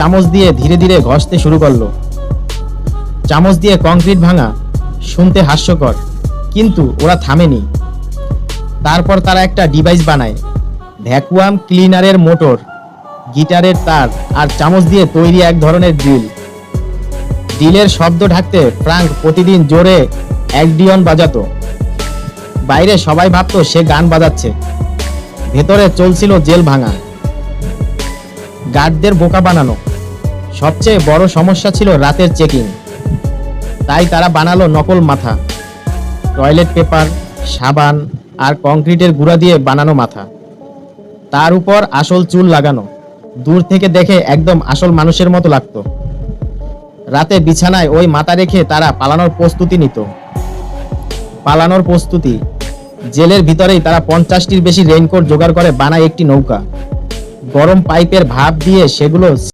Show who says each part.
Speaker 1: চামচ দিয়ে ধীরে ধীরে ঘষতে শুরু করলো। চামচ দিয়ে কংক্রিট ভাঙা শুনতে হাস্যকর, কিন্তু ওরা থামেনি। তারপর তারা একটা ডিভাইস বানায়, ভ্যাকুয়াম ক্লিনারের মোটর, গিটারের তার আর চামচ দিয়ে তৈরি এক ধরনের ড্রিল। ড্রিলের শব্দ ঢাকতে ফ্রাঙ্ক প্রতিদিন জোরে অ্যাকর্ডিয়ন বাজাতো। বাইরে সবাই ভাবতো সে গান বাজাচ্ছে, ভেতরে চলছিল জেল ভাঙা, গার্ডদের বোকা বানানো। সবচেয়ে বড় সমস্যা ছিল রাতের চেকিং। তাই তারা বানালো নকল মাথা, টয়লেট পেপার, সাবান আর কংক্রিটের গুঁড়া দিয়ে বানানো মাথা, তার উপর আসল চুল লাগানো। দূর থেকে দেখে একদম আসল মানুষের মতো লাগতো। রাতে বিছানায় ওই মাথা রেখে তারা পালানোর প্রস্তুতি। জেলের ভিতরেই তারা 50টির বেশি রেইনকোট জোগাড় করে বানায় একটি নৌকা। গরম পাইপের ভাপ দিয়ে সেগুলো